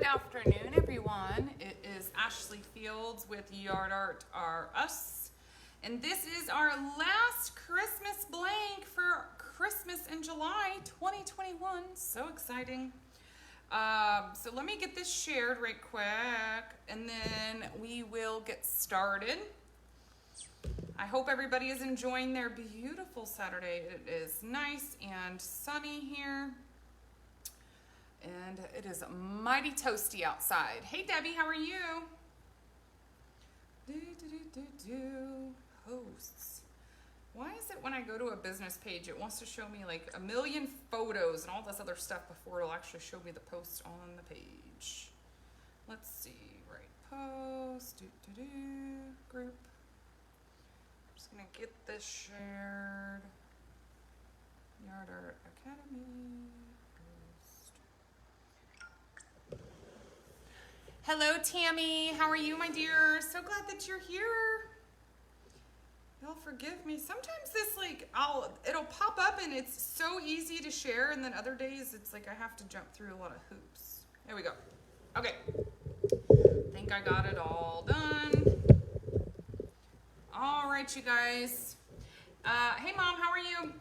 afternoon, everyone. It is Ashley Fields with Yard Art R Us, and this is our last Christmas blank for Christmas in July 2021. So exciting. So let me get this shared right quick, and then we will get started. I hope everybody is enjoying their beautiful Saturday. It is nice and sunny here. And it is mighty toasty outside. Hey Debbie, how are you? Posts. Why is it when I go to a business page, it wants to show me like a million photos and all this other stuff before it'll actually show me the post on the page? Let's see, right post, group. I'm just gonna get this shared. Yard Art Academy. Hello, Tammy. How are you, my dear? So glad that you're here. Y'all forgive me. Sometimes this, like, it'll pop up and it's so easy to share, and then other days it's like I have to jump through a lot of hoops. There we go. Okay. Think I got it all done. All right, you guys. Hey, Mom, how are you?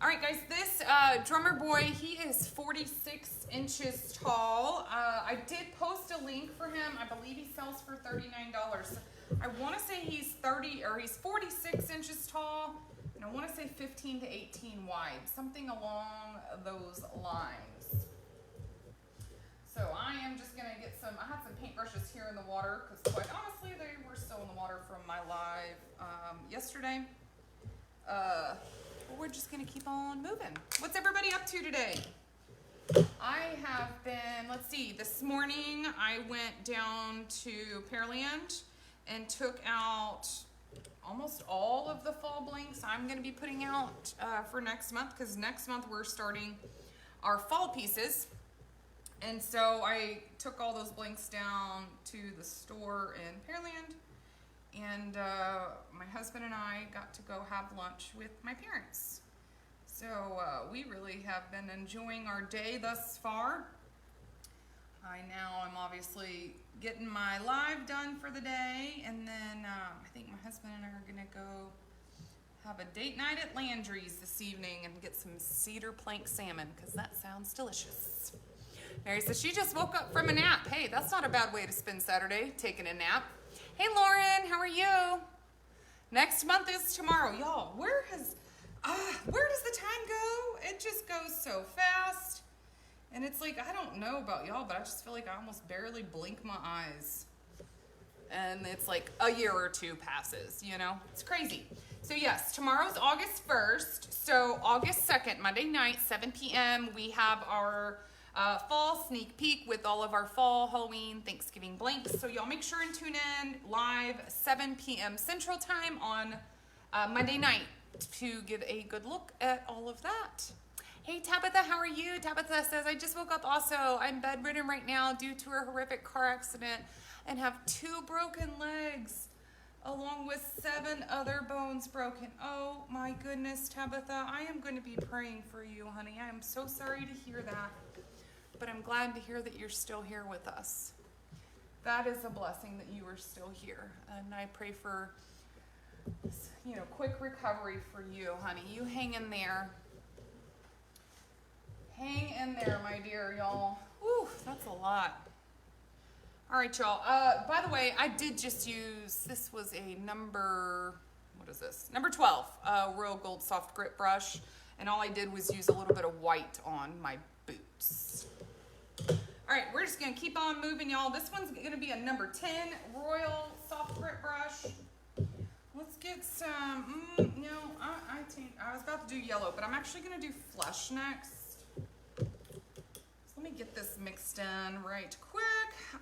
All right, guys, this drummer boy, he is 46 inches tall. I did post a link for him. I believe he sells for $39. I want to say he's 46 inches tall, and I want to say 15 to 18 wide, something along those lines. So I am just going to get I had some paintbrushes here in the water, because quite honestly, they were still in the water from my live yesterday. We're just gonna keep on moving. What's everybody up to today? I have been, let's see, this morning I went down to Pearland and took out almost all of the fall blanks I'm gonna be putting out for next month, because next month we're starting our fall pieces. And so I took all those blanks down to the store in Pearland, and my husband and I got to go have lunch with my parents. So we really have been enjoying our day thus far. I'm obviously getting my live done for the day, and then I think my husband and I are gonna go have a date night at Landry's this evening and get some cedar plank salmon, because that sounds delicious. Mary says she just woke up from a nap. Hey, that's not a bad way to spend Saturday, taking a nap. Hey Lauren, how are you? Next month is tomorrow. Y'all, where does the time go? It just goes so fast. And it's like, I don't know about y'all, but I just feel like I almost barely blink my eyes. And it's like a year or two passes, you know? It's crazy. So yes, tomorrow's August 1st. So August 2nd, Monday night, 7 p.m., we have our fall sneak peek with all of our fall, Halloween, Thanksgiving blanks. So y'all make sure and tune in live 7 p.m. Central Time on Monday night to get a good look at all of that. Hey Tabitha, how are you? Tabitha says, I just woke up also. I'm bedridden right now due to a horrific car accident and have 2 broken legs along with 7 other bones broken. Oh my goodness, Tabitha, I am going to be praying for you, honey. I am so sorry to hear that. But I'm glad to hear that you're still here with us. That is a blessing that you are still here. And I pray for, quick recovery for you, honey. You hang in there. Hang in there, my dear, y'all. Whew, that's a lot. All right, y'all. By the way, I did just use, this was a number 12, Royal Gold Soft Grip Brush. And all I did was use a little bit of white on my boots. All right, we're just gonna keep on moving, y'all. This one's gonna be a number 10 Royal Soft Grip Brush. Let's get some, I think I was about to do yellow, but I'm actually gonna do flesh next. So let me get this mixed in right quick.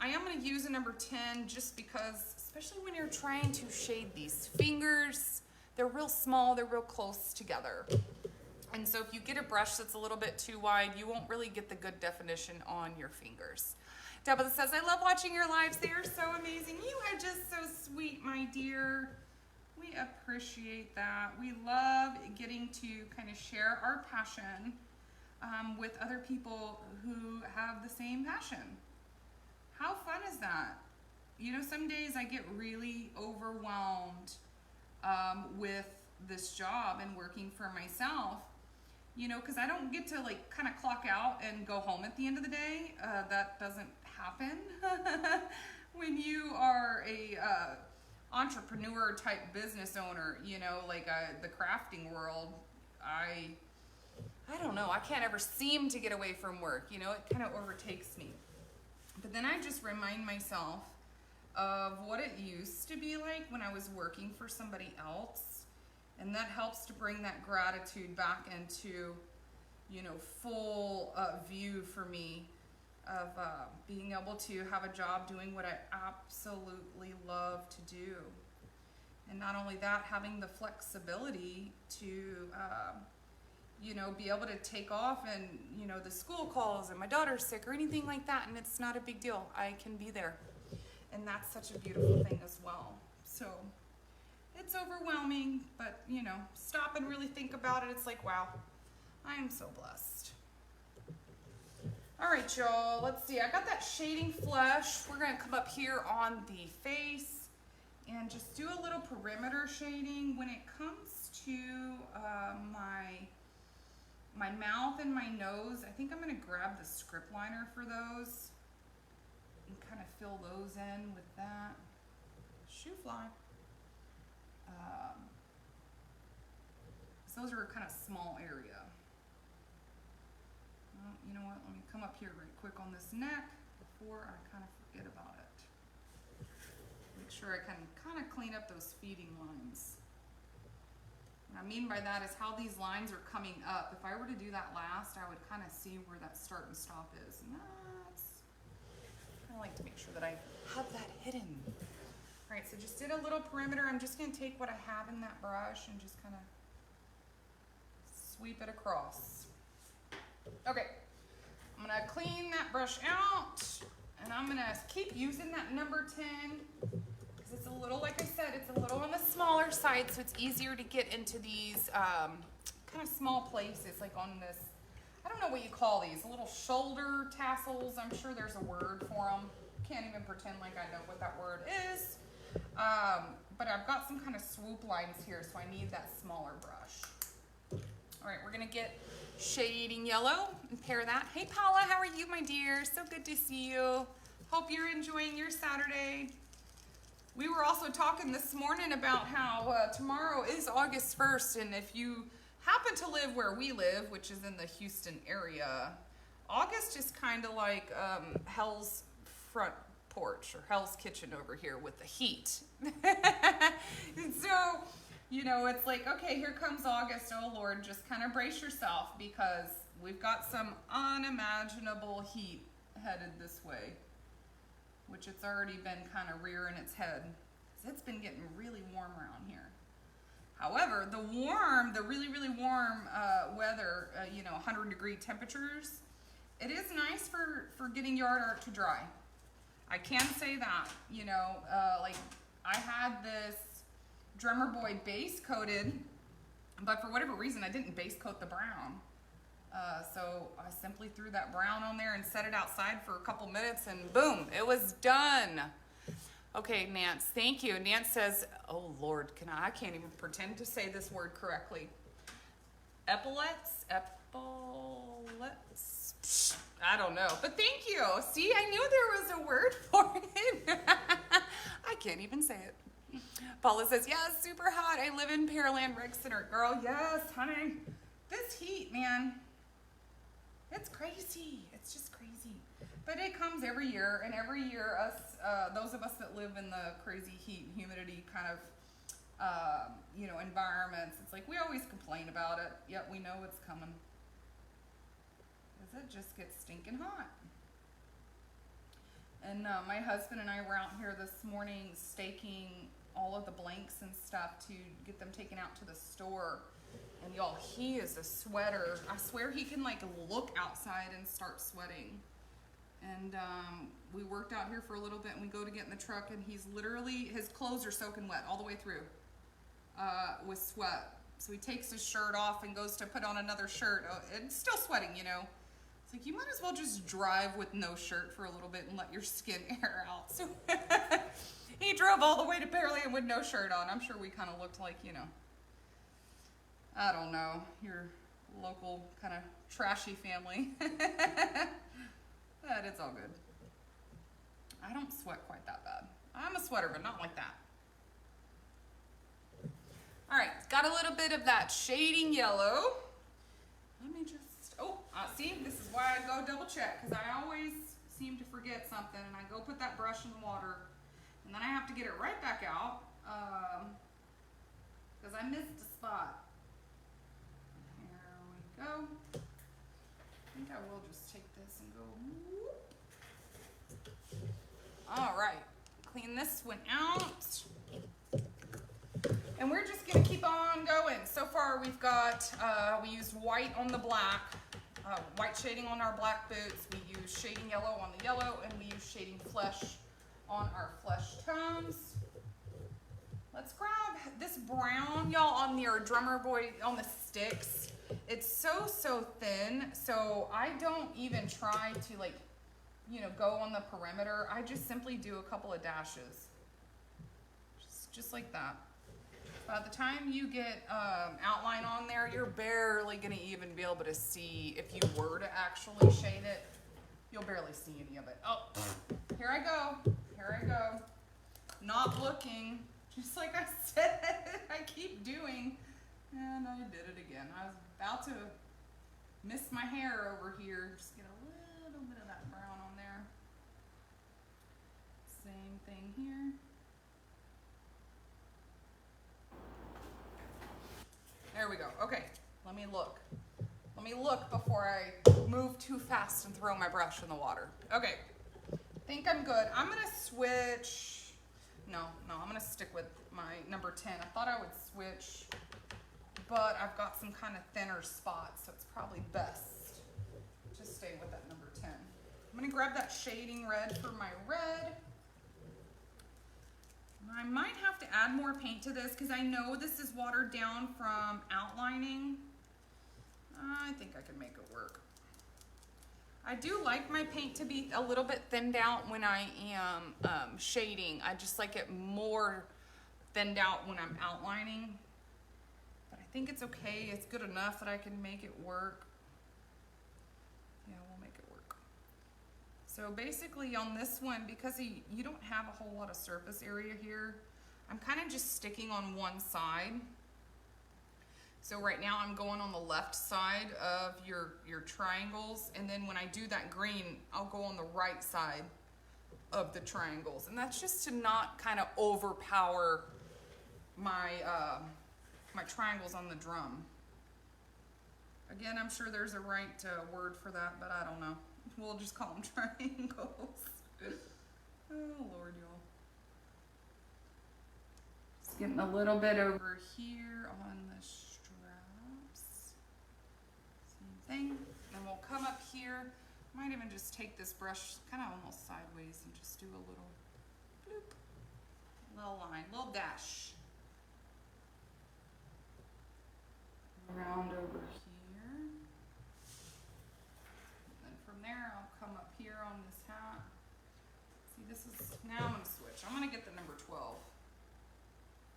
I am gonna use a number 10 just because, especially when you're trying to shade these fingers, they're real small, they're real close together. And so if you get a brush that's a little bit too wide, you won't really get the good definition on your fingers. Tabitha says, I love watching your lives. They are so amazing. You are just so sweet, my dear. We appreciate that. We love getting to kind of share our passion with other people who have the same passion. How fun is that? You know, some days I get really overwhelmed with this job and working for myself, you know, because I don't get to like kind of clock out and go home at the end of the day. That doesn't happen when you are a entrepreneur type business owner, you know, like the crafting world. I don't know, I can't ever seem to get away from work, you know, it kind of overtakes me. But then I just remind myself of what it used to be like when I was working for somebody else. And that helps to bring that gratitude back into, you know, full view for me of being able to have a job doing what I absolutely love to do. And not only that, having the flexibility to, you know, be able to take off and, you know, the school calls and my daughter's sick or anything like that, and it's not a big deal. I can be there. And that's such a beautiful thing as well. So it's overwhelming, but, you know, stop and really think about it. It's like, wow, I am so blessed. All right, y'all, let's see. I got that shading flush. We're gonna come up here on the face and just do a little perimeter shading. When it comes to my mouth and my nose, I think I'm gonna grab the script liner for those and kind of fill those in with that. Shoe fly. So those are kind of small area. Well, you know what, let me come up here right quick on this neck before I kind of forget about it. Make sure I can kind of clean up those feeding lines. What I mean by that is how these lines are coming up. If I were to do that last, I would kind of see where that start and stop is. And that's, I like to make sure that I have that hidden. All right, so just did a little perimeter. I'm just gonna take what I have in that brush and just kind of sweep it across. Okay, I'm gonna clean that brush out and I'm gonna keep using that number 10 because it's a little, like I said, it's a little on the smaller side, so it's easier to get into these kind of small places, like on this, I don't know what you call these, little shoulder tassels. I'm sure there's a word for them. Can't even pretend like I know what that word is. But I've got some kind of swoop lines here, so I need that smaller brush. All right, we're gonna get shading yellow and pair that. Hey Paula, how are you, my dear? So good to see you. Hope you're enjoying your Saturday. We were also talking this morning about how tomorrow is August 1st, and if you happen to live where we live, which is in the Houston area, August is kind of like hell's front porch or Hell's Kitchen over here with the heat. And so, you know, it's like, okay, here comes August. Oh Lord, just kind of brace yourself because we've got some unimaginable heat headed this way, which it's already been kind of rearing its head. It's been getting really warm around here. However, the really, really warm weather, you know, 100-degree temperatures, it is nice for getting yard art to dry. I can say that, you know, like I had this Drummer Boy base coated, but for whatever reason I didn't base coat the brown. So I simply threw that brown on there and set it outside for a couple minutes and boom, it was done. Okay, Nance, thank you. Nance says, oh Lord, I can't even pretend to say this word correctly. Epaulets? I don't know, but thank you. See, I knew there was a word for it. I can't even say it. Paula says, yes, super hot. I live in Pearland Rec Center. Girl, yes, honey. This heat, man, it's crazy. It's just crazy. But it comes every year, and every year us, those of us that live in the crazy heat and humidity kind of, you know, environments, it's like we always complain about it, yet we know it's coming. It just gets stinking hot. And my husband and I were out here this morning staking all of the blanks and stuff to get them taken out to the store. And y'all, he is a sweater. I swear he can like look outside and start sweating. And we worked out here for a little bit and we go to get in the truck and he's literally, his clothes are soaking wet all the way through with sweat. So he takes his shirt off and goes to put on another shirt. Oh, it's still sweating, you know. So like, you might as well just drive with no shirt for a little bit and let your skin air out. So he drove all the way to Pearland with no shirt on. I'm sure we kind of looked like, you know, I don't know, your local kind of trashy family. But it's all good. I don't sweat quite that bad. I'm a sweater, but not like that. All right, got a little bit of that shading yellow. Let me just, see, this is why I go double check, because I always seem to forget something, and I go put that brush in the water, and then I have to get it right back out, because I missed a spot. Here we go. I think I will just take this and go, whoop. All right, clean this one out. And we're just gonna keep on going. So far we've got, we used white on the black, white shading on our black boots. We used shading yellow on the yellow, and we used shading flesh on our flesh tones. Let's grab this brown, y'all, on your drummer boy, on the sticks. It's so thin, so I don't even try to, like, you know, go on the perimeter. I just simply do a couple of dashes, just like that. By the time you get outline on there, you're barely gonna even be able to see. If you were to actually shade it, you'll barely see any of it. Oh, here I go, not looking, just like I said, I keep doing, and I did it again. I was about to miss my hair over here. Just get a little bit of that brown on there. Same thing here. There we go. Okay, let me look. Let me look before I move too fast and throw my brush in the water. Okay, think I'm good. I'm gonna switch. No, I'm gonna stick with my number 10. I thought I would switch, but I've got some kind of thinner spots, so it's probably best to stay with that number 10. I'm gonna grab that shading red for my red. I might have to add more paint to this because I know this is watered down from outlining. I think I can make it work. I do like my paint to be a little bit thinned out when I am shading. I just like it more thinned out when I'm outlining. But I think it's okay. It's good enough that I can make it work. Yeah, we'll make it work. So basically on this one, because you don't have a whole lot of surface area here, I'm kind of just sticking on one side. So right now I'm going on the left side of your triangles, and then when I do that green, I'll go on the right side of the triangles. And that's just to not kind of overpower my, my triangles on the drum. Again, I'm sure there's a right word for that, but I don't know. We'll just call them triangles. Oh, Lord, y'all. Just getting a little bit over here on the straps. Same thing. Then we'll come up here. Might even just take this brush kind of almost sideways and just do a little bloop. Little line, little dash. Around over here. There, I'll come up here on this hat. See, this is, now I'm gonna switch. I'm gonna get the number 12. I feel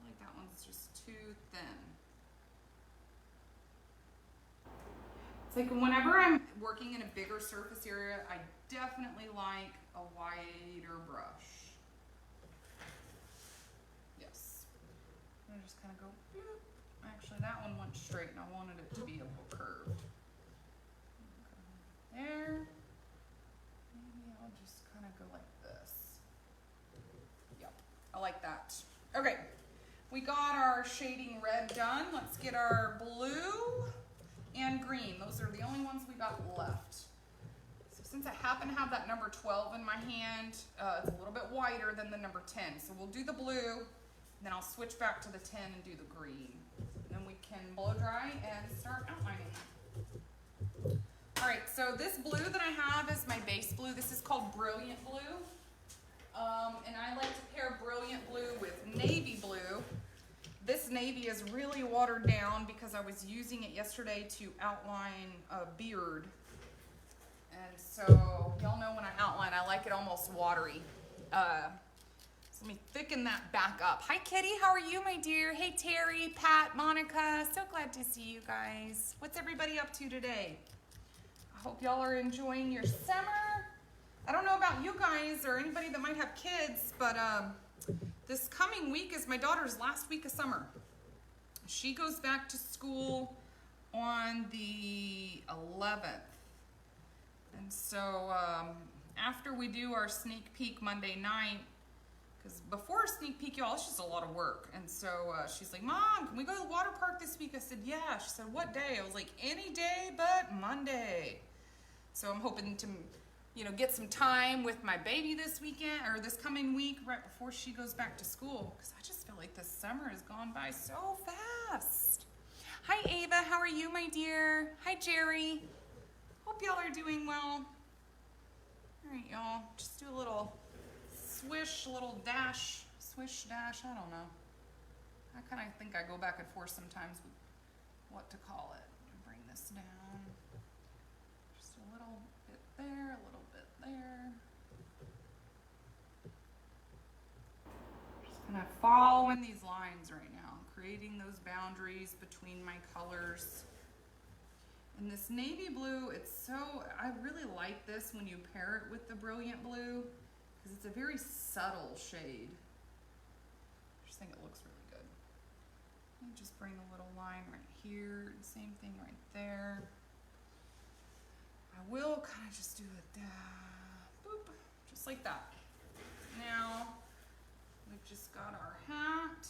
like that one's just too thin. It's like whenever I'm working in a bigger surface area, I definitely like a wider brush. Yes. I'm gonna just kind of go, bloop. Actually, that one went straight and I wanted it to be a little curved. There. Maybe I'll just kind of go like this. Yep, I like that. Okay, we got our shading red done. Let's get our blue and green. Those are the only ones we got left. So since I happen to have that number 12 in my hand, it's a little bit wider than the number 10. So we'll do the blue, then I'll switch back to the 10 and do the green. Then we can blow dry and start outlining. All right, so this blue that I have is my base blue. This is called Brilliant Blue. And I like to pair Brilliant Blue with Navy Blue. This navy is really watered down because I was using it yesterday to outline a beard. And so y'all know when I outline, I like it almost watery. So let me thicken that back up. Hi Kitty, how are you, my dear? Hey Terry, Pat, Monica, so glad to see you guys. What's everybody up to today? I hope y'all are enjoying your summer. I don't know about you guys or anybody that might have kids, but this coming week is my daughter's last week of summer. She goes back to school on the 11th. And so after we do our sneak peek Monday night, because before a sneak peek, y'all, it's just a lot of work. And so she's like, Mom, can we go to the water park this week? I said, yeah. She said, what day? I was like, any day but Monday. So I'm hoping to, you know, get some time with my baby this weekend or this coming week right before she goes back to school. Because I just feel like this summer has gone by so fast. Hi, Ava. How are you, my dear? Hi, Jerry. Hope y'all are doing well. All right, y'all. Just do a little swish, a little dash, swish, dash. I don't know. I kind of think I go back and forth sometimes with what to call it. Bring this down. Just a little bit there, a little bit there. Just kind of following these lines right now, creating those boundaries between my colors. And this navy blue, I really like this when you pair it with the brilliant blue because it's a very subtle shade. I just think it looks really good. Let me just bring a little line right here, same thing right there. I will kind of just do it, boop, just like that. Now, we've just got our hat.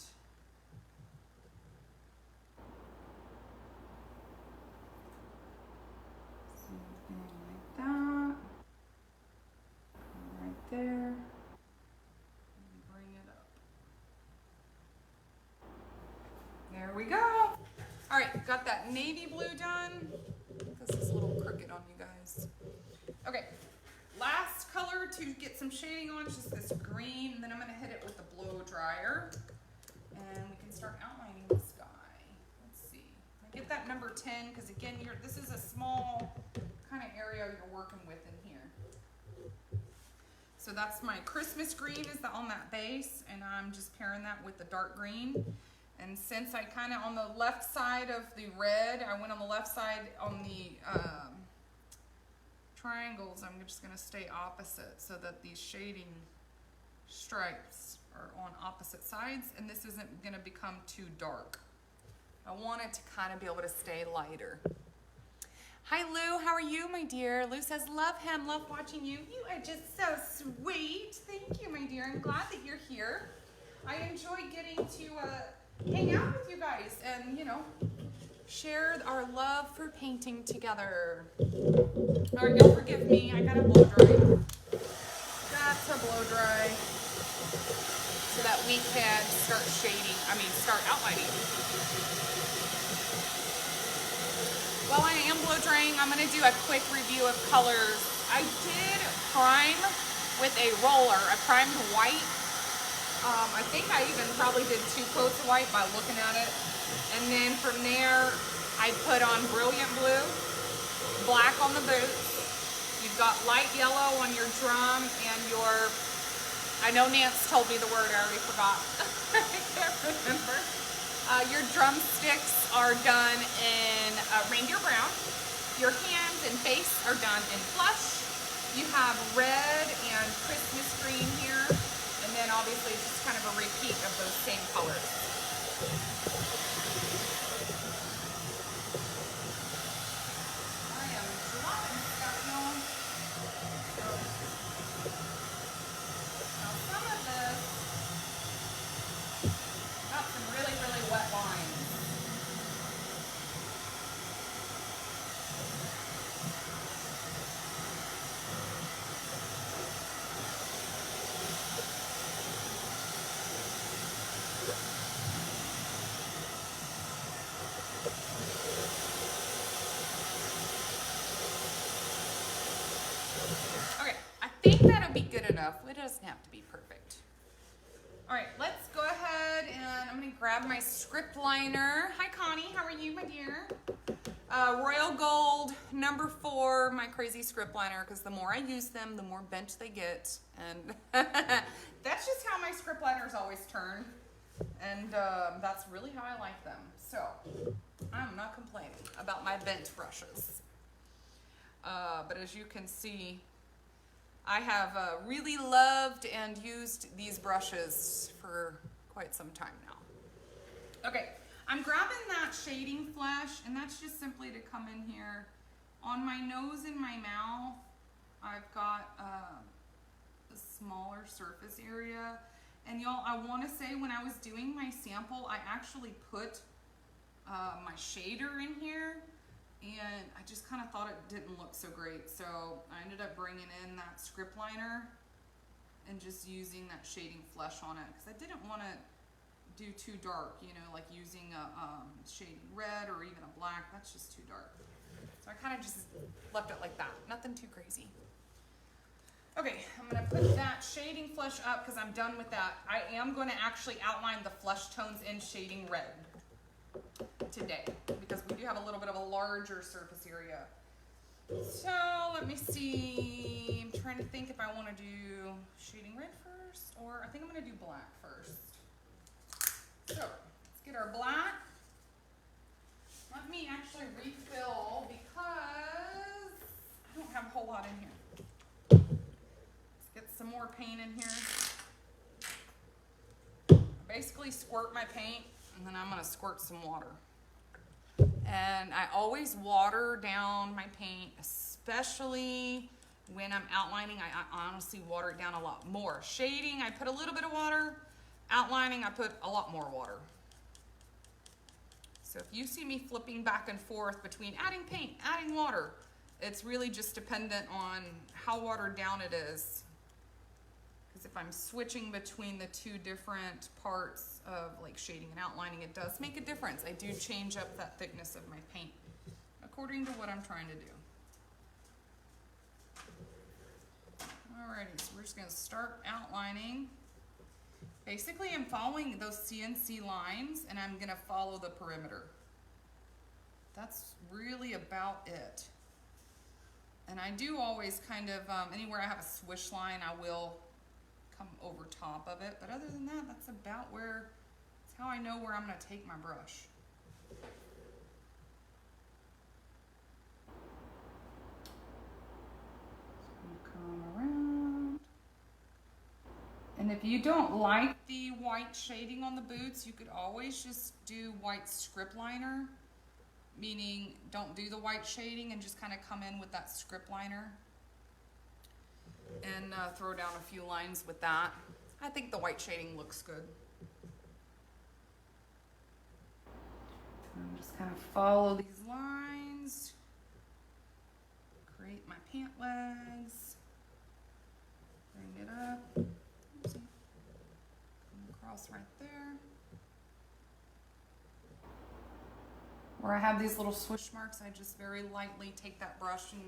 Like that. Right there. And bring it up. There we go. All right, got that navy blue done. This is a little crooked on you guys. Okay, last color to get some shading on is just this green, and then I'm gonna hit it with the blow dryer, and we can start outlining the sky. Let's see. I get that number 10 because again, this is a small kind of area you're working with in here. So that's my Christmas green is on that base, and I'm just pairing that with the dark green. And since I kind of on the left side of the red, I went on the left side on the triangles, I'm just going to stay opposite so that these shading stripes are on opposite sides, and this isn't going to become too dark. I want it to kind of be able to stay lighter. Hi Lou, how are you, my dear? Lou says, love him, love watching you. You are just so sweet. Thank you, my dear. I'm glad that you're here. I enjoy getting to hang out with you guys and, you know, share our love for painting together. All right, y'all forgive me. I gotta blow dry. Got to blow dry so that we can start outlining. While I am blow drying, I'm going to do a quick review of colors. I did prime with a roller. I primed white. I think I even probably did 2 coats of white by looking at it. And then from there, I put on brilliant blue, black on the boots. You've got light yellow on your drum and your, I know Nance told me the word, I already forgot. I can't remember. Your drumsticks are done in reindeer brown. Your hands and face are done in plush. You have red and Christmas green here. And then obviously it's just kind of a repeat of those same colors. I am dropping stuff, y'all. Now some of this got some really, really wet lines. Okay, I think that'll be good enough. It doesn't have to be perfect. All right, let's go ahead and I'm gonna grab my script liner. Hi Connie, how are you, my dear? Royal Gold, number 4, my crazy script liner, because the more I use them, the more bent they get. And that's just how my script liners always turn. And that's really how I like them. So I'm not complaining about my bent brushes. But as you can see, I have really loved and used these brushes for quite some time now. Okay, I'm grabbing that shading flesh, and that's just simply to come in here. On my nose and my mouth, I've got a smaller surface area. And y'all, I want to say when I was doing my sample, I actually put my shader in here, and I just kind of thought it didn't look so great. So I ended up bringing in that script liner and just using that shading flesh on it, because I didn't want to do too dark, you know, like using a shading red or even a black. That's just too dark. So I kind of just left it like that. Nothing too crazy. Okay, I'm going to put that shading flesh up because I'm done with that. I am going to actually outline the flesh tones in shading red today, because we do have a little bit of a larger surface area. So let me see. I'm trying to think if I want to do shading red first, or I think I'm going to do black first. So let's get our black. Let me actually refill because I don't have a whole lot in here. Get some more paint in here. I basically squirt my paint, and then I'm going to squirt some water. And I always water down my paint, especially when I'm outlining. I honestly water it down a lot more. Shading, I put a little bit of water. Outlining, I put a lot more water. So if you see me flipping back and forth between adding paint, adding water, it's really just dependent on how watered down it is. Because if I'm switching between the two different parts of like shading and outlining, it does make a difference. I do change up that thickness of my paint according to what I'm trying to do. Alrighty, so we're just going to start outlining. Basically, I'm following those CNC lines, and I'm going to follow the perimeter. That's really about it. And I do always kind of, anywhere I have a swish line, I will come over top of it. But other than that, that's about where, that's how I know where I'm going to take my brush. So come around. And if you don't like the white shading on the boots, you could always just do white script liner, meaning don't do the white shading and just kind of come in with that script liner and throw down a few lines with that. I think the white shading looks good. I'm just kind of follow these lines, create my pant legs, bring it up. Oopsie. Come across right there. Where I have these little swoosh marks, I just very lightly take that brush and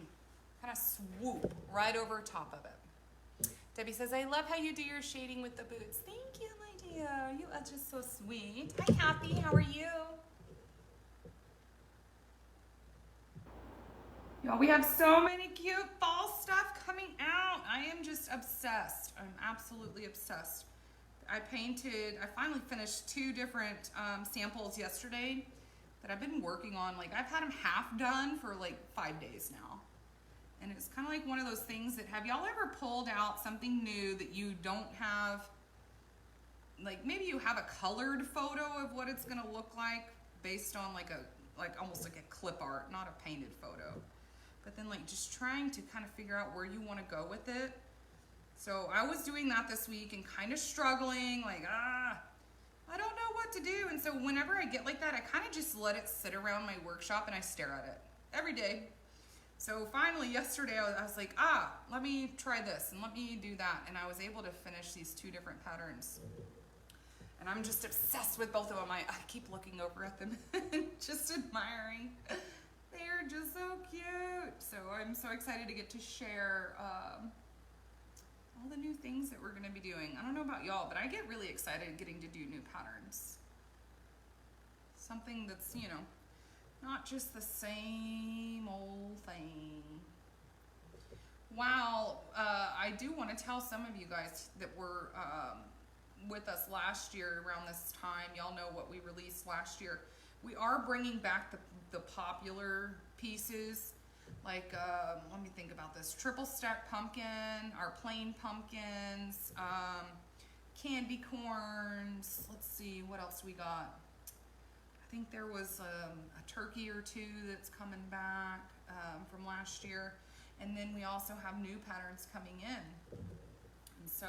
kind of swoop right over top of it. Debbie says, I love how you do your shading with the boots. Thank you, my dear. You are just so sweet. Hi, Kathy. How are you? Y'all, we have so many cute fall stuff coming out. I am just obsessed. I'm absolutely obsessed. I finally finished 2 different samples yesterday that I've been working on. Like, I've had them half done for like 5 days now. And it's kind of like one of those things that, have y'all ever pulled out something new that you don't have, like maybe you have a colored photo of what it's gonna look like based on like almost like a clip art, not a painted photo. But then like just trying to kind of figure out where you wanna go with it. So I was doing that this week and kind of struggling, like, I don't know what to do. And so whenever I get like that, I kind of just let it sit around my workshop and I stare at it every day. So finally yesterday I was like, let me try this and let me do that. And I was able to finish these 2 different patterns. And I'm just obsessed with both of them. I keep looking over at them and just admiring. They're just so cute. So I'm so excited to get to share all the new things that we're going to be doing. I don't know about y'all, but I get really excited getting to do new patterns. Something that's, you know, Not just the same old thing. Wow, I do want to tell some of you guys that were with us last year around this time. Y'all know what we released last year. We are bringing back the popular pieces. Like, let me think about this. Triple stack pumpkin, our plain pumpkins, candy corns. Let's see, what else we got? I think there was a turkey or two that's coming back from last year. And then we also have new patterns coming in. And so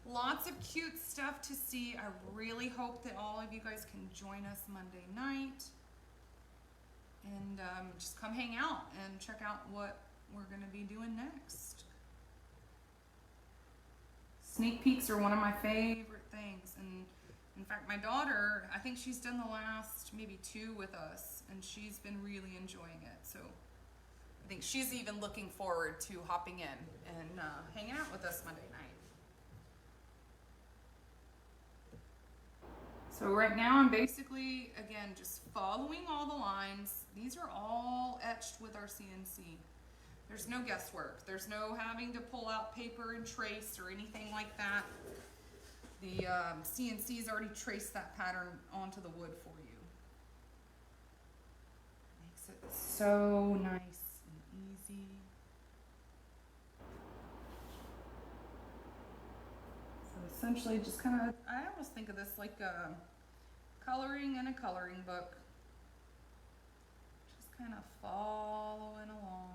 lots of cute stuff to see. I really hope that all of you guys can join us Monday night. And just come hang out and check out what we're going to be doing next. Sneak peeks are one of my favorite things. And in fact, my daughter, I think she's done the last maybe 2 with us, and she's been really enjoying it. So I think she's even looking forward to hopping in and hanging out with us Monday night. So right now I'm basically, again, just following all the lines. These are all etched with our CNC. There's no guesswork. There's no having to pull out paper and trace or anything like that. The CNC's already traced that pattern onto the wood for you. Makes it so nice and easy. So essentially just kind of, I almost think of this like coloring in a coloring book. Just kind of following along.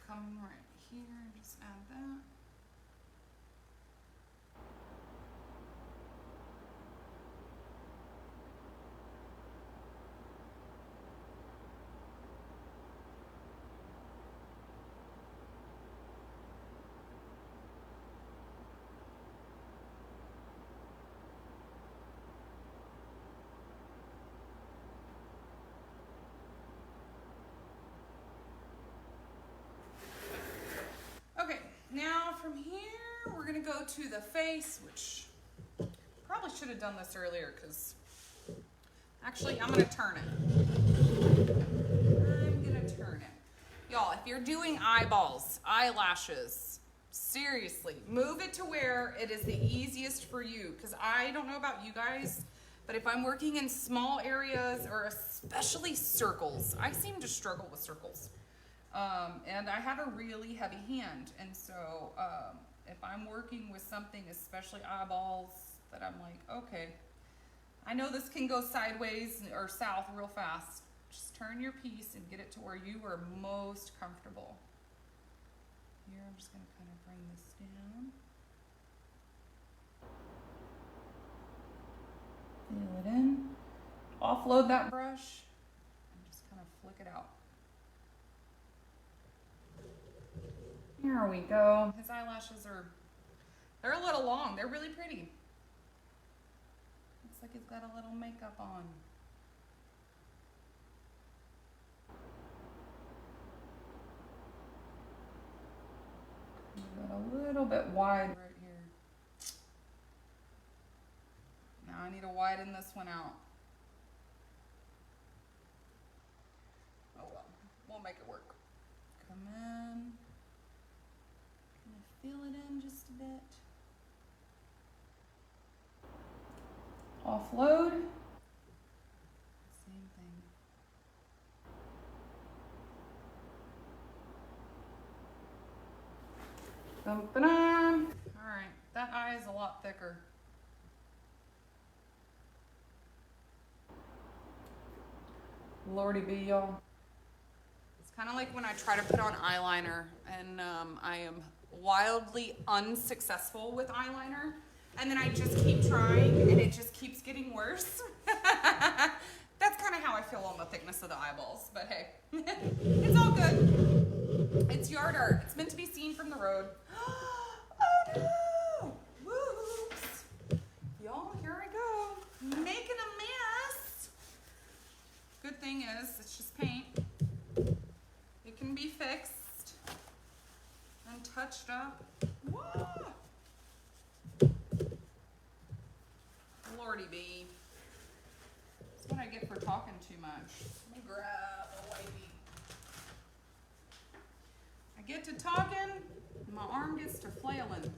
Come right here and just add that. Now from here, we're gonna go to the face, which probably should have done this earlier because actually I'm gonna turn it. I'm gonna turn it. Y'all, if you're doing eyeballs, eyelashes, seriously, move it to where it is the easiest for you. Because I don't know about you guys, but if I'm working in small areas or especially circles, I seem to struggle with circles. And I have a really heavy hand, and so if I'm working with something, especially eyeballs, that I'm like, okay, I know this can go sideways or south real fast. Just turn your piece and get it to where you are most comfortable. Here, I'm just going to kind of bring this down. Feel it in. Offload that brush and just kind of flick it out. Here we go. His eyelashes they're a little long. They're really pretty. Looks like he's got a little makeup on. Got a little bit wide right here. Now I need to widen this one out. Oh well, we'll make it work. Come in. Fill it in just a bit. Offload. Same thing. Dum, ba, dum. All right, that eye is a lot thicker. Lordy be, y'all. It's kind of like when I try to put on eyeliner and I am wildly unsuccessful with eyeliner, and then I just keep trying and it just keeps getting worse. That's kind of how I feel on the thickness of the eyeballs, but hey, it's all good. It's yard art. It's meant to be seen from the road. Oh no! Whoops! Y'all, here I go, making a mess. Good thing is, it's just paint. It can be fixed and touched up. Whoa! Lordy bee. Let me grab a wipey. I get to talking, my arm gets to flailing.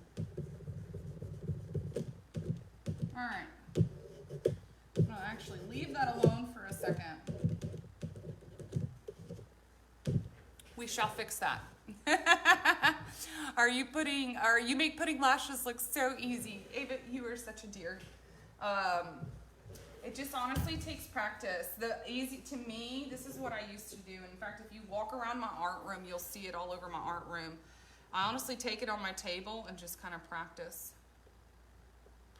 All right. I'm gonna actually leave that alone for a second. We shall fix that. You make putting lashes look so easy. Ava, you are such a dear. It just honestly takes practice. To me, this is what I used to do. In fact, if you walk around my art room, you'll see it all over my art room. I honestly take it on my table and just kind of practice.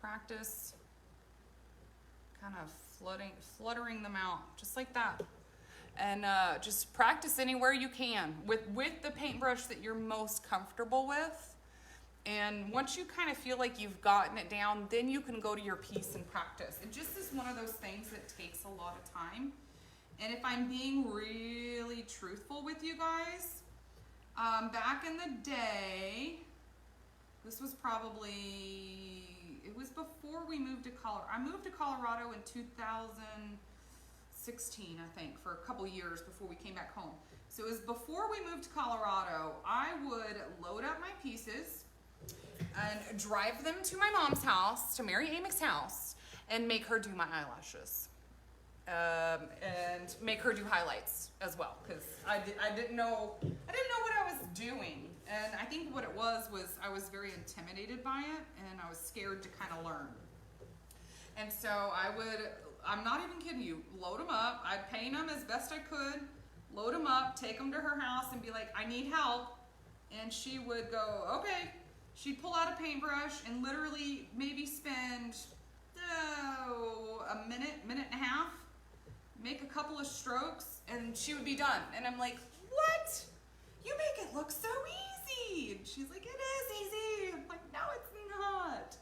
Practice kind of fluttering them out, just like that. And just practice anywhere you can with the paintbrush that you're most comfortable with. And once you kind of feel like you've gotten it down, then you can go to your piece and practice. It just is one of those things that takes a lot of time. And if I'm being really truthful with you guys, back in the day, this was it was before we moved to Colorado. I moved to Colorado in 2016, I think, for a couple years before we came back home. So it was before we moved to Colorado. I would load up my pieces and drive them to my mom's house, to Mary Amick's house, and make her do my eyelashes. And make her do highlights as well, because I didn't know what I was doing. And I think what it was I was very intimidated by it, and I was scared to kind of learn. And so I'm not even kidding you, load them up. I'd paint them as best I could, load them up, take them to her house and be like, I need help. And she would go, okay. She'd pull out a paintbrush and literally maybe spend a minute and a half, make a couple of strokes, and she would be done. And I'm like, what? You make it look so easy. And she's like, it is easy. I'm like, no, it's not.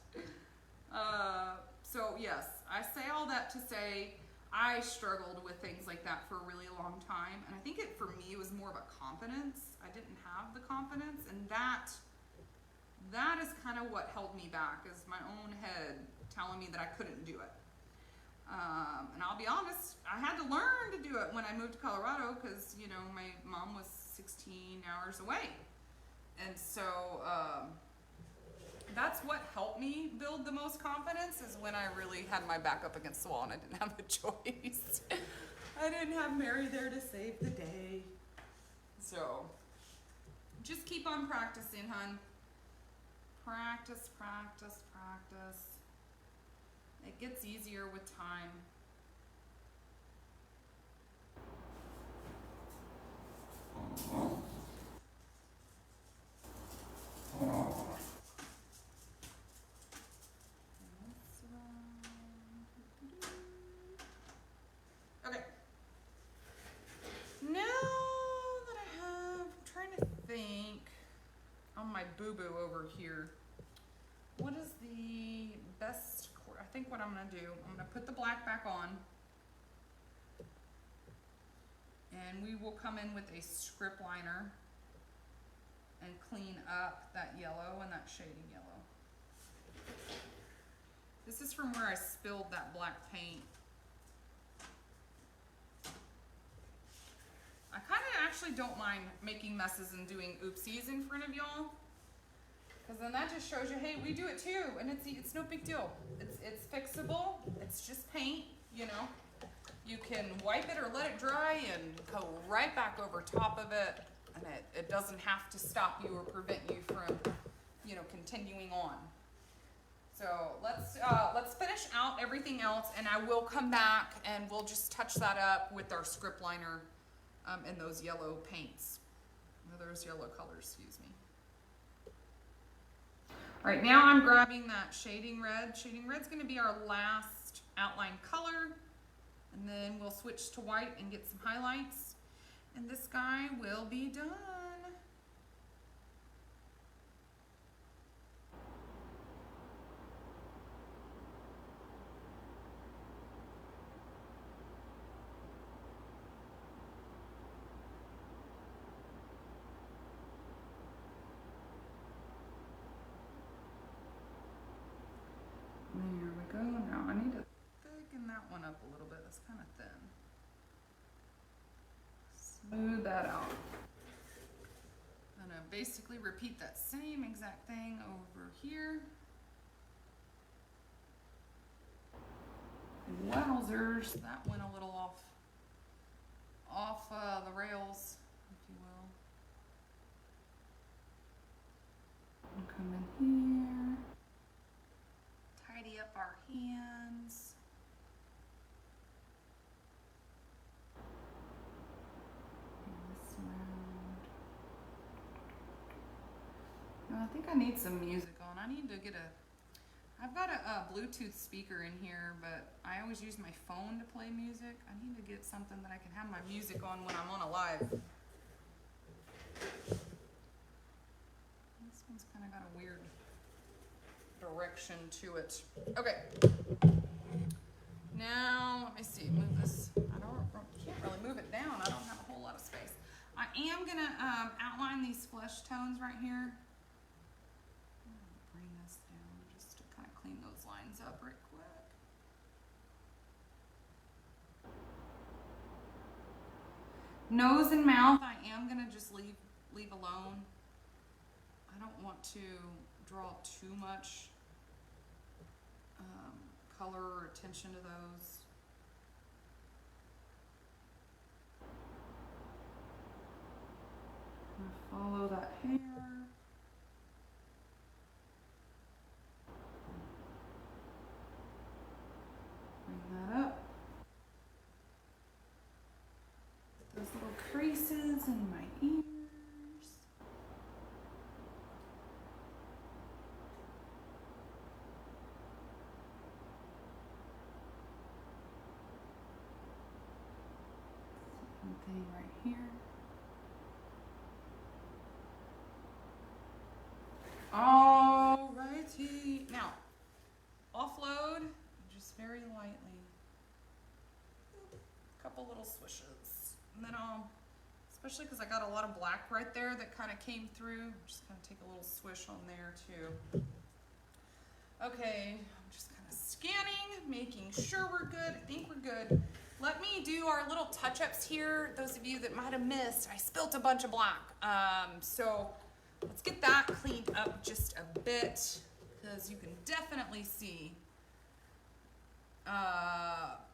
So yes, I say all that to say I struggled with things like that for a really long time. And I think for me, it was more of a confidence. I didn't have the confidence, and that is kind of what held me back, is my own head telling me that I couldn't do it. And I'll be honest, I had to learn to do it when I moved to Colorado, because, you know, my mom was 16 hours away. And so that's what helped me build the most confidence, is when I really had my back up against the wall and I didn't have a choice. I didn't have Mary there to save the day. So just keep on practicing, hun. Practice, practice, practice. It gets easier with time. Okay. Now that I'm trying to think on my boo-boo over here, what is the best, I think what I'm gonna do, I'm gonna put the black back on, and we will come in with a script liner and clean up that yellow and that shading yellow. This is from where I spilled that black paint. I kind of actually don't mind making messes and doing oopsies in front of y'all, because then that just shows you, hey, we do it too, and it's no big deal. It's fixable. It's just paint, you know. You can wipe it or let it dry and go right back over top of it, and it doesn't have to stop you or prevent you from, you know, continuing on. So let's finish out everything else, and I will come back and we'll just touch that up with our script liner and those yellow paints. Those yellow colors, excuse me. All right, now I'm grabbing that shading red. Shading red's gonna be our last outline color, and then we'll switch to white and get some highlights, and this guy will be done. There we go. Now I need to thicken that one up a little bit. That's kind of thin. smooth that out. I'm gonna basically repeat that same exact thing over here. Wowzers, that went a little off the rails, if you will. And come in here, tidy up our hands. And this round. Now, I think I need some music on. I need to get I've got a Bluetooth speaker in here, but I always use my phone to play music. I need to get something that I can have my music on when I'm on a live. This one's kind of got a weird direction to it. Okay. Now, let me see, move this. Can't really move it down. I don't have a whole lot of space. I am gonna outline these flesh tones right here. Bring this down just to kind of clean those lines up right quick. Nose and mouth, I am gonna just leave alone. I don't want to draw too much color or attention to those. I'm gonna follow that hair. Bring that up. Those little creases in my ears. Same thing right here. Alrighty. Now, offload just very lightly. A couple little swishes. And then especially because I got a lot of black right there that kind of came through, just kind of take a little swish on there too. Okay, I'm just kind of scanning, making sure we're good. I think we're good. Let me do our little touch-ups here. Those of you that might have missed, I spilt a bunch of black. So let's get that cleaned up just a bit, because you can definitely see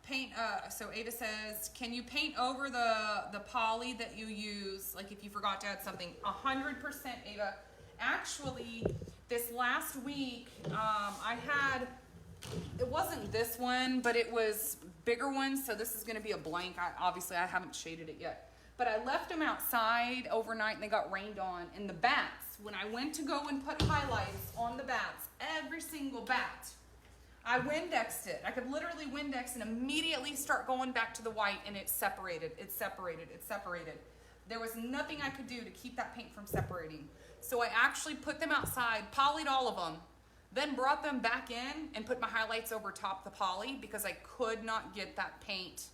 paint. So Ada says, can you paint over the poly that you use, like if you forgot to add something? 100%, Ada. Actually, this last week, I had, it wasn't this one, but it was bigger ones, so this is gonna be a blank. Obviously, I haven't shaded it yet. But I left them outside overnight and they got rained on. And the bats, when I went to go and put highlights on the bats, every single bat, I Windexed it. I could literally Windex and immediately start going back to the white, and it separated, it separated, it separated. There was nothing I could do to keep that paint from separating. So I actually put them outside, polyed all of them, then brought them back in and put my highlights over top the poly because I could not get that paint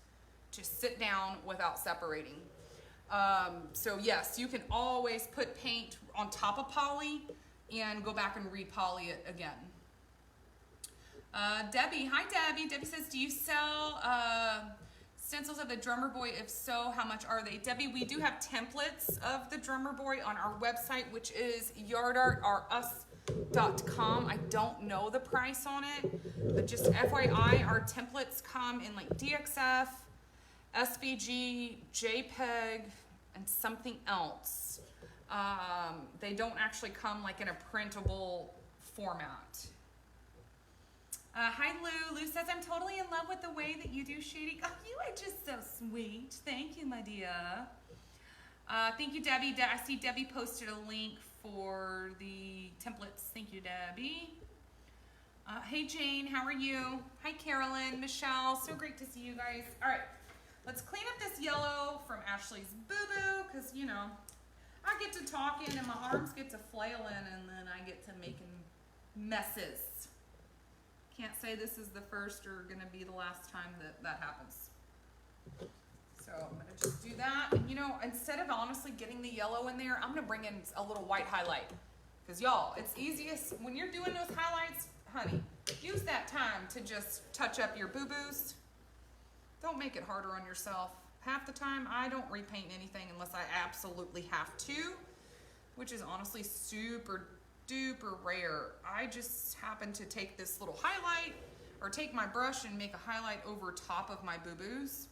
to sit down without separating. So yes, you can always put paint on top of poly and go back and re-poly it again. Debbie, hi Debbie. Debbie says, do you sell stencils of the Drummer Boy? If so, how much are they? Debbie, we do have templates of the Drummer Boy on our website, which is yardartrus.com. I don't know the price on it, but just FYI, our templates come in like DXF, SVG, JPEG, and something else. They don't actually come like in a printable format. Hi Lou. Lou says, I'm totally in love with the way that you do shading. Oh, you are just so sweet. Thank you, my dear. Thank you, Debbie. I see Debbie posted a link for the templates. Thank you, Debbie. Hey Jane, how are you? Hi Carolyn, Michelle. So great to see you guys. All right. Let's clean up this yellow from Ashley's boo-boo, because, you know, I get to talking and my arms get to flailing and then I get to making messes. Can't say this is the first or going to be the last time that happens. So I'm going to just do that. And, you know, instead of honestly getting the yellow in there, I'm going to bring in a little white highlight. Because, y'all, it's easiest when you're doing those highlights, honey, use that time to just touch up your boo-boos. Don't make it harder on yourself. half the time I don't repaint anything unless I absolutely have to, which is honestly super duper rare. I just happen to take this little highlight or take my brush and make a highlight over top of my boo-boos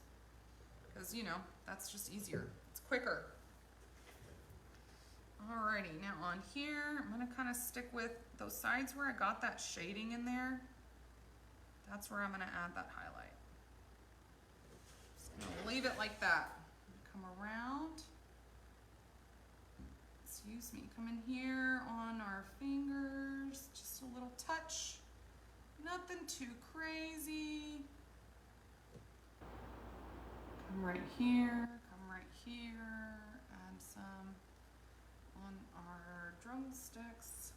because, you know, that's just easier. It's quicker. Alrighty, now on here, I'm gonna kind of stick with those sides where I got that shading in there. That's where I'm gonna add that highlight. Just gonna leave it like that. Come around. Excuse me, come in here on our fingers, just a little touch. Nothing too crazy. Come right here, add some on our drumsticks.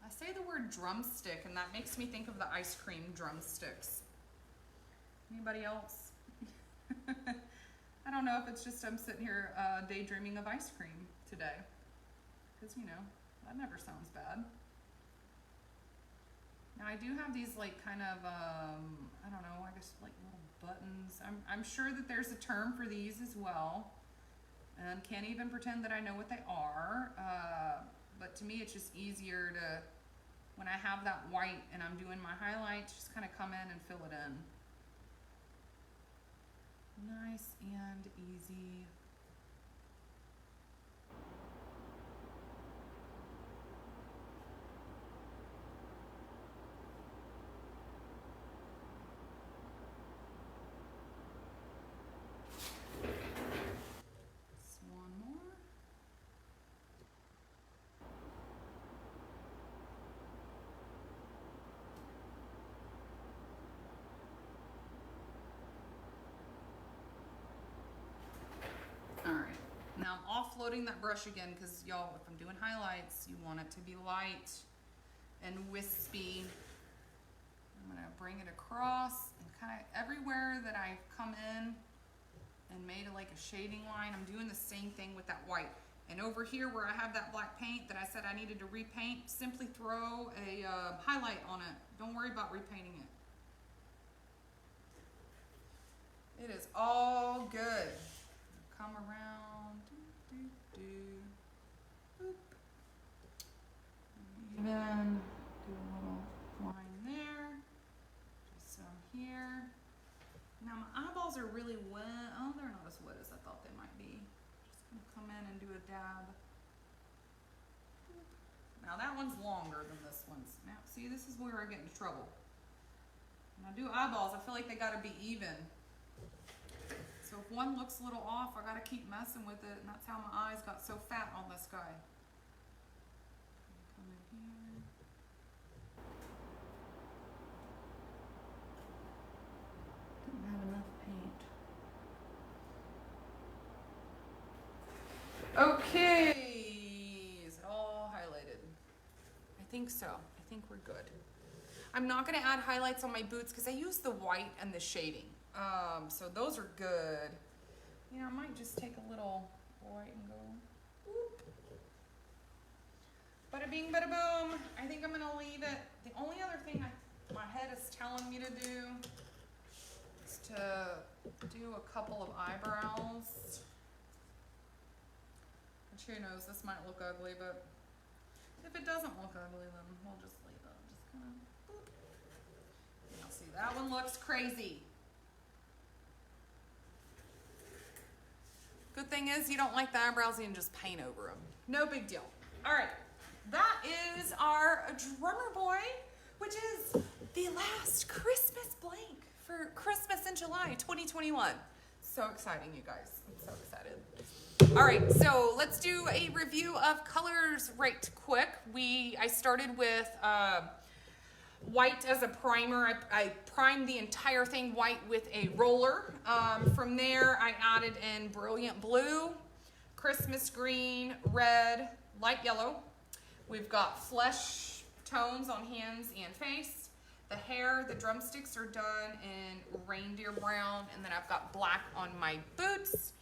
I say the word drumstick and that makes me think of the ice cream drumsticks. Anybody else? I don't know if it's just I'm sitting here daydreaming of ice cream today. Because, you know, that never sounds bad. Now I do have these like kind of, I don't know, I guess like little buttons. I'm sure that there's a term for these as well. And can't even pretend that I know what they are. But to me it's just easier to, when I have that white and I'm doing my highlights, just kind of come in and fill it in. Nice and easy. Now I'm offloading that brush again because y'all, if I'm doing highlights, you want it to be light and wispy. I'm gonna bring it across and kind of everywhere that I come in and made it like a shading line, I'm doing the same thing with that white. And over here where I have that black paint that I said I needed to repaint, simply throw a highlight on it. Don't worry about repainting it. It is all good. Come around, boop. Even do a little line there, just some here. Now my eyeballs are really wet. Oh, they're not as wet as I thought they might be. Just gonna come in and do a dab. Boop. Now that one's longer than this one's. Now see, this is where I get into trouble. When I do eyeballs, I feel like they gotta be even. So if one looks a little off, I gotta keep messing with it, and that's how my eyes got so fat on this guy. Come in here. Didn't have enough paint. Okay, is it all highlighted? I think so. I think we're good. I'm not gonna add highlights on my boots because I use the white and the shading. So those are good. You know, I might just take a little white and go whoop. Bada bing, bada boom. I think I'm gonna leave it. The only other thing my head is telling me to do is to do a couple of eyebrows. Which who knows, this might look ugly, but if it doesn't look ugly, then we'll just leave it. Just kind of boop. Now see, that one looks crazy. Good thing is you don't like the eyebrows, you can just paint over them. No big deal. All right, that is our drummer boy, which is the last Christmas blank for Christmas in July 2021. So exciting, you guys. I'm so excited. All right, so let's do a review of colors right quick. I started with white as a primer. I primed the entire thing white with a roller. From there, I added in brilliant blue, Christmas green, red, light yellow. We've got flesh tones on hands and face. The hair, the drumsticks are done in reindeer brown, and then I've got black on my boots.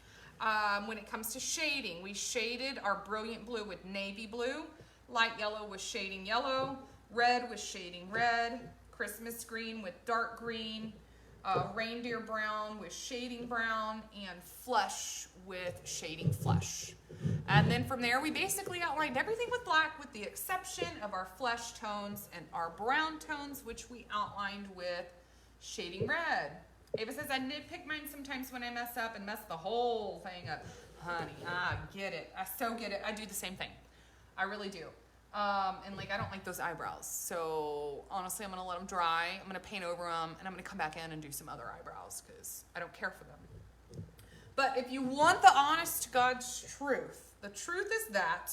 When it comes to shading, we shaded our brilliant blue with navy blue, light yellow with shading yellow, red with shading red, Christmas green with dark green, reindeer brown with shading brown, and flesh with shading flesh. And then from there, we basically outlined everything with black with the exception of our flesh tones and our brown tones, which we outlined with shading red. Ava says, I nitpick mine sometimes when I mess up and mess the whole thing up. Honey, I get it. I so get it. I do the same thing. I really do. And like, I don't like those eyebrows. So honestly, I'm going to let them dry. I'm going to paint over them, and I'm going to come back in and do some other eyebrows because I don't care for them. But if you want the honest to God's truth, the truth is that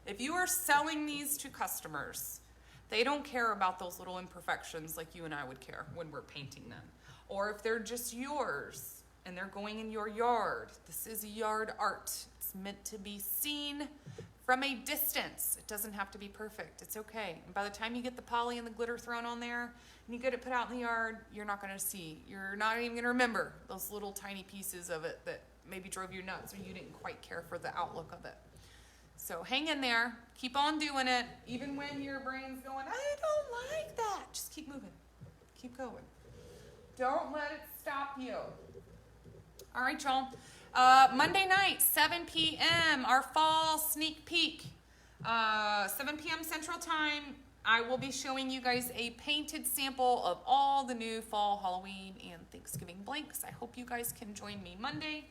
if you are selling these to customers, they don't care about those little imperfections like you and I would care when we're painting them. Or if they're just yours and they're going in your yard. This is yard art. It's meant to be seen from a distance. It doesn't have to be perfect. It's okay. And by the time you get the poly and the glitter thrown on there and you get it put out in the yard, you're not going to see. You're not even going to remember those little tiny pieces of it that maybe drove you nuts or you didn't quite care for the outlook of it. So hang in there. Keep on doing it. Even when your brain's going, I don't like that. Just keep moving. Keep going. Don't let it stop you. All right, y'all. Monday night, 7 p.m., our fall sneak peek. 7 p.m. Central Time, I will be showing you guys a painted sample of all the new fall, Halloween, and Thanksgiving blanks. I hope you guys can join me Monday.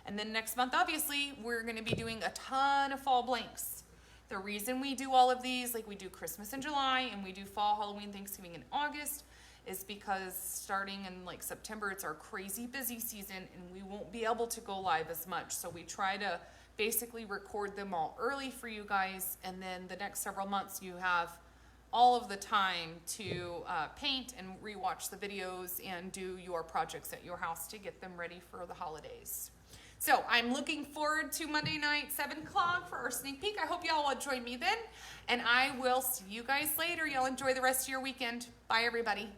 And then next month, obviously, we're going to be doing a ton of fall blanks. The reason we do all of these, like we do Christmas in July, and we do fall, Halloween, Thanksgiving in August, is because starting in like September, it's our crazy busy season and we won't be able to go live as much. So we try to basically record them all early for you guys. And then the next several months you have all of the time to paint and rewatch the videos and do your projects at your house to get them ready for the holidays. So I'm looking forward to Monday night, 7 o'clock for our sneak peek. I hope y'all will join me then. And I will see you guys later. Y'all enjoy the rest of your weekend. Bye, everybody.